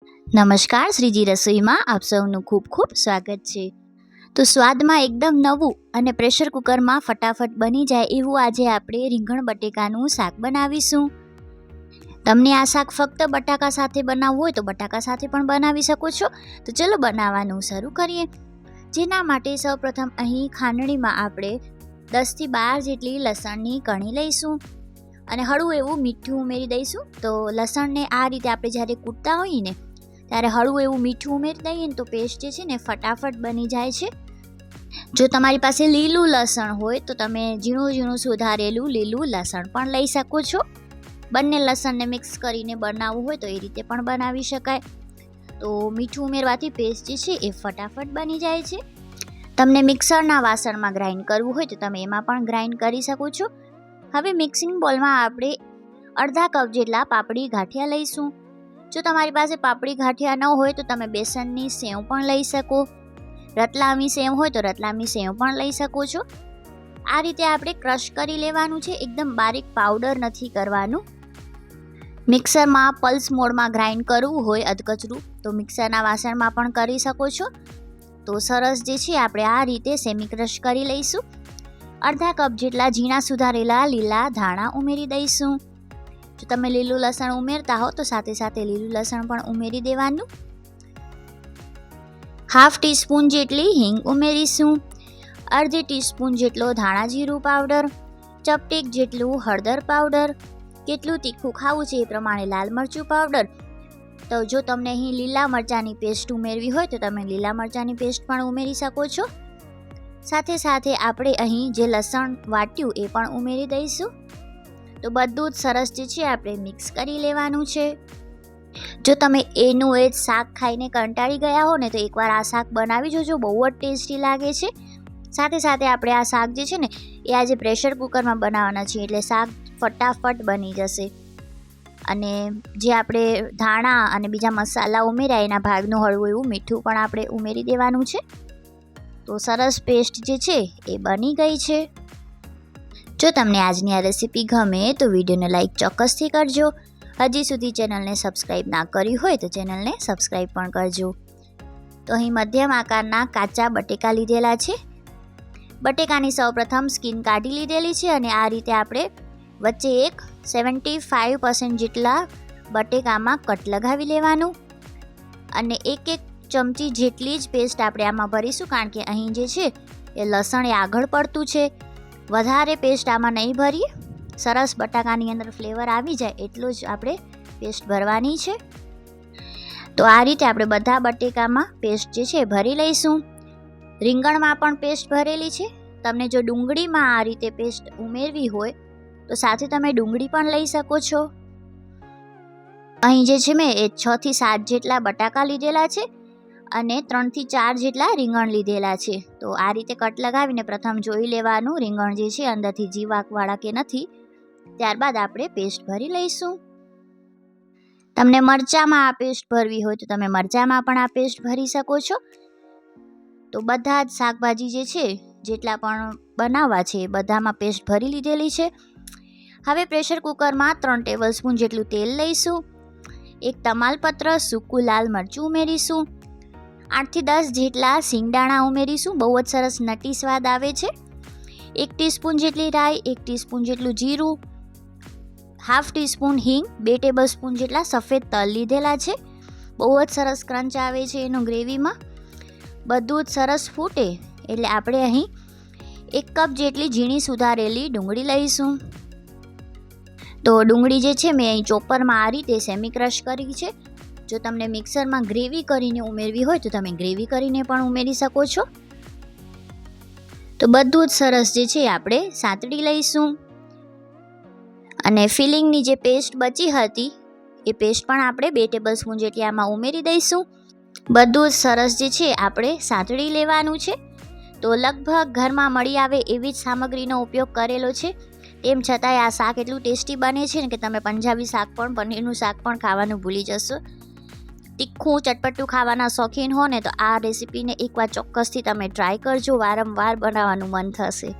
નમસ્કાર, શ્રીજી રસોઈમાં આપ સૌનું ખૂબ ખૂબ સ્વાગત છે। તો સ્વાદમાં એકદમ નવું અને પ્રેશર કુકરમાં ફટાફટ બની જાય એવું આજે આપણે રીંગણ બટેકાનું શાક બનાવીશું। તમને આ શાક ફક્ત બટાકા સાથે બનાવવું હોય તો બટાકા સાથે પણ બનાવી શકો છો। તો ચલો બનાવવાનું શરૂ કરીએ। જેના માટે સૌપ્રથમ અહીં ખાંડણીમાં આપણે 10 થી 12 જેટલી લસણની કણી લઈશું અને હળવું એવું મીઠું ઉમેરી દઈશું। તો લસણને આ રીતે આપણે જ્યારે કૂટતા હોઈએ ને ત્યારે હળવું એવું મીઠું ઉમેરી દઈએ ને તો પેસ્ટ જે છે ને ફટાફટ બની જાય છે। જો તમારી પાસે લીલું લસણ હોય તો તમે ઝીણું ઝીણું સુધારેલું લીલું લસણ પણ લઈ શકો છો। બંને લસણને મિક્સ કરીને બનાવવું હોય તો એ રીતે પણ બનાવી શકાય। તો મીઠું ઉમેરવાથી પેસ્ટ જે છે એ ફટાફટ બની જાય છે। તમને મિક્સરના વાસણમાં ગ્રાઇન્ડ કરવું હોય તો તમે એમાં પણ ગ્રાઇન્ડ કરી શકો છો। હવે મિક્સિંગ બોલમાં આપણે અડધા કપ જેટલા પાપડી ગાંઠિયા લઈશું। જો તમારી પાસે પાપડી ગાંઠિયા ન હોય તો તમે બેસનની સેવ પણ લઈ શકો। રતલામી સેવ હોય તો રતલામી સેવ પણ લઈ શકો છો। આ રીતે આપણે ક્રશ કરી લેવાનું છે, એકદમ બારીક પાવડર નથી કરવાનું। મિક્સરમાં પલ્સ મોડમાં ગ્રાઇન્ડ કરવું હોય અધકચરું તો મિક્સરના વાસણમાં પણ કરી શકો છો। તો સરસ જે છે આપણે આ રીતે સેમી ક્રશ કરી લઈશું। અડધા કપ જેટલા ઝીણા સુધારેલા લીલા ધાણા ઉમેરી દઈશું। જો તમે લીલું લસણ ઉમેરતા હો તો સાથે સાથે લીલું લસણ પણ ઉમેરી દેવાનું। હાફ ટીસ્પૂન જેટલી હિંગ ઉમેરીશું। અડધી ટીસ્પૂન જેટલો ધાણા જીરું પાવડર, ચપટીક જેટલું હળદર પાવડર, કેટલું તીખું ખાવું છે એ પ્રમાણે લાલ મરચું પાવડર। તો જો તમને અહીં લીલા મરચાંની પેસ્ટ ઉમેરવી હોય તો તમે લીલા મરચાંની પેસ્ટ પણ ઉમેરી શકો છો। સાથે સાથે આપણે અહીં જે લસણ વાટ્યું એ પણ ઉમેરી દઈશું। તો બધું જ સરસ જે છે આપણે મિક્સ કરી લેવાનું છે। જો તમે એનું એ જ શાક ખાઈને કંટાળી ગયા હો ને તો એકવાર આ શાક બનાવી જોજો, બહુ જ ટેસ્ટી લાગે છે। સાથે સાથે આપણે આ શાક જે છે ને એ આજે પ્રેશર કુકરમાં બનાવવાના છીએ એટલે શાક ફટાફટ બની જશે। અને જે આપણે ધાણા અને બીજા મસાલા ઉમેર્યા એના ભાગનું હળવું એવું મીઠું પણ આપણે ઉમેરી દેવાનું છે। તો સરસ પેસ્ટ જે છે એ બની ગઈ છે। જો તમને આજની આ રેસીપી ગમે તો વિડીયોને લાઈક ચોક્કસથી કરજો। હજી સુધી ચેનલને સબસ્ક્રાઈબ ના કરી હોય તો ચેનલને સબસ્ક્રાઈબ પણ કરજો। તો અહીં મધ્યમ આકારના કાચા બટેકા લીધેલા છે। બટેકાની સૌપ્રથમ સ્કિન કાઢી લીધેલી છે અને આ રીતે આપણે વચ્ચે એક 75% જેટલા બટેકામાં કટ લગાવી લેવાનું અને એક ચમચી જેટલી જ પેસ્ટ આપણે આમાં ભરીશું, કારણ કે અહીં જે છે એ લસણ એ આગળ પડતું છે। વધારે પેસ્ટ આમાં નહીં ભરીએ, સરસ બટાકાની અંદર ફ્લેવર આવી જાય એટલું જ આપણે પેસ્ટ ભરવાની છે। તો આ રીતે આપણે બધા બટેકામાં પેસ્ટ જે છે ભરી લઈશું। રીંગણમાં પણ પેસ્ટ ભરેલી છે। તમને જો ડુંગળીમાં આ રીતે પેસ્ટ ઉમેરવી હોય તો સાથે તમે ડુંગળી પણ લઈ શકો છો। અહીં જે છે મેં એ 6 થી 7 જેટલા બટાકા લીધેલા છે અને 3 થી 4 જેટલા રીંગણ લીધેલા છે। તો આ રીતે કટ લગાવીને પ્રથમ જોઈ લેવાનું રીંગણ જે છે અંદરથી જીવાકવાળા કે નથી, ત્યારબાદ આપણે પેસ્ટ ભરી લઈશું। તમને મરચાંમાં આ પેસ્ટ ભરવી હોય તો તમે મરચાંમાં પણ આ પેસ્ટ ભરી શકો છો। તો બધા જ શાકભાજી જે છે જેટલા પણ બનાવવા છે એ બધામાં પેસ્ટ ભરી લીધેલી છે। હવે પ્રેશર કુકરમાં 3 ટેબલસ્પૂન જેટલું તેલ લઈશું। એક તમાલપત્ર, સૂકું લાલ મરચું ઉમેરીશું। 8 થી 10 જેટલા સિંગદાણા ઉમેરીશું, બહુ જ સરસ નટી સ્વાદ આવે છે। 1 ટીસ્પૂન જેટલી રાઈ, 1 ટીસ્પૂન જેટલું જીરું, હાફ ટીસ્પૂન હિંગ, 2 ટેબલસ્પૂન જેટલા સફેદ તલ લીધેલા છે। બહુ જ સરસ ક્રંચ આવે છે એનું ગ્રેવીમાં। બધું જ સરસ ફૂટે એટલે આપણે અહીં 1 કપ જેટલી ઝીણી સુધારેલી ડુંગળી લઈશું। તો ડુંગળી જે છે મેં અહીં ચોપરમાં આ રીતે સેમી ક્રશ કરી છે। જો તમને મિક્સરમાં ગ્રેવી કરીને ઉમેરવી હોય તો તમે ગ્રેવી કરીને પણ ઉમેરી શકો છો। તો બધું જ સરસ જે છે આપણે સાંતળી લઈશું અને ફિલિંગની જે પેસ્ટ બચી હતી એ પેસ્ટ પણ આપણે 2 ટેબલસ્પૂન જેટલી આમાં ઉમેરી દઈશું। બધું જ સરસ જે છે આપણે સાંતળી લેવાનું છે। તો લગભગ ઘરમાં મળી આવે એવી જ સામગ્રીનો ઉપયોગ કરેલો છે, તેમ છતાંય આ શાક એટલું ટેસ્ટી બને છે ને કે તમે પંજાબી શાક પણ, પનીરનું શાક પણ ખાવાનું ભૂલી જશો। તીખું ચટપટું ખાવાના શોખીન હો ને તો આ રેસીપીને એકવાર ચોક્કસથી તમે ટ્રાય કરજો, વારંવાર બનાવવાનું મન થશે।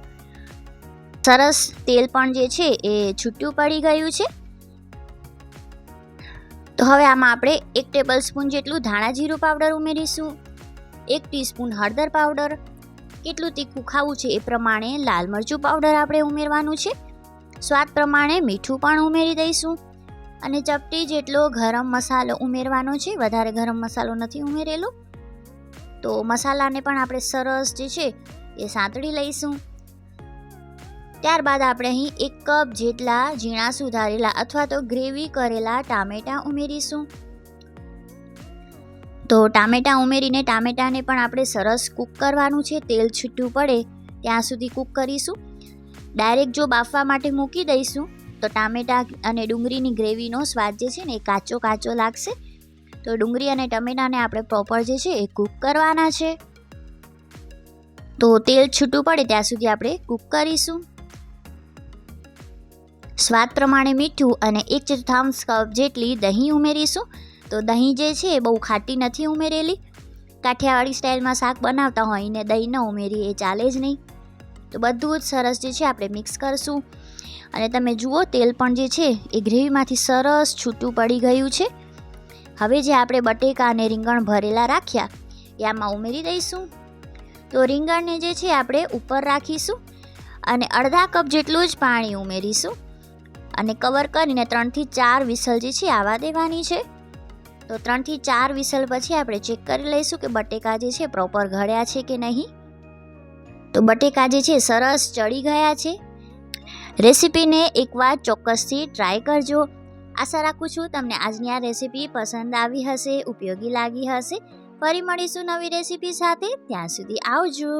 સરસ તેલ પણ જે છે એ છૂટું પડી ગયું છે। તો હવે આમાં આપણે 1 ટેબલ સ્પૂન જેટલું ધાણા જીરું પાવડર ઉમેરીશું, 1 ટીસ્પૂન હળદર પાવડર, કેટલું તીખું ખાવું છે એ પ્રમાણે લાલ મરચું પાવડર આપણે ઉમેરવાનું છે, સ્વાદ પ્રમાણે મીઠું પણ ઉમેરી દઈશું અને ચપટી જેટલો ગરમ મસાલો ઉમેરવાનો છે. વધારે ગરમ મસાલો નથી ઉમેરેલો. તો મસાલાને પણ આપણે સરસ જે છે એ સાંતળી લઈશું. ત્યારબાદ આપણે અહીં 1 કપ જેટલા ઝીણા સુધારેલા અથવા તો ગ્રેવી કરેલા ટામેટાં ઉમેરીશું. તો ટામેટાં ઉમેરીને ટામેટાને પણ આપણે સરસ કૂક કરવાનું છે. તેલ છૂટું પડે ત્યાં સુધી કૂક કરીશું. ડાયરેક્ટ જો બાફવા માટે મૂકી દઈશું તો ટામેટાં અને ડુંગળીની ગ્રેવીનો સ્વાદ જે છે ને એ કાચો કાચો લાગશે. તો ડુંગળી અને ટમેટાને આપણે પ્રોપર જે છે એ કૂક કરવાના છે. તો તેલ છૂટું પડે ત્યાં સુધી આપણે કૂક કરીશું. સ્વાદ પ્રમાણે મીઠું અને 1/4 કપ જેટલી દહીં ઉમેરીશું. તો દહીં જે છે એ બહુ ખાટી નથી ઉમેરેલી. કાઠિયાવાડી સ્ટાઇલમાં શાક બનાવતા હોય ને દહીં ન ઉમેરીએ એ ચાલે જ નહીં. તો બધું જ સરસ જે છે આપણે મિક્સ કરશું અને તમે જુઓ તેલ પણ જે છે એ ગ્રેવીમાંથી સરસ છૂટું પડી ગયું છે. હવે જે આપણે બટેકા અને રીંગણ ભરેલા રાખ્યા એ આમાં ઉમેરી દઈશું. તો રીંગણને જે છે આપણે ઉપર રાખીશું અને અડધા કપ જેટલું જ પાણી ઉમેરીશું અને કવર કરીને 3 થી 4 વિસલ જે છે આવવા દેવાની છે. તો 3 થી 4 વિસલ પછી આપણે ચેક કરી લઈશું કે બટેકા જે છે પ્રોપર ગળ્યા છે કે નહીં. તો બટેકા જે છે સરસ ચડી ગયા છે. રેસીપીને એકવાર ચોક્કસથી ટ્રાય કરજો. આશા રાખું છું તમને આજની આ રેસીપી પસંદ આવી હશે, ઉપયોગી લાગી હશે. ફરી મળીશું નવી રેસીપી સાથે. ત્યાં સુધી આવજો.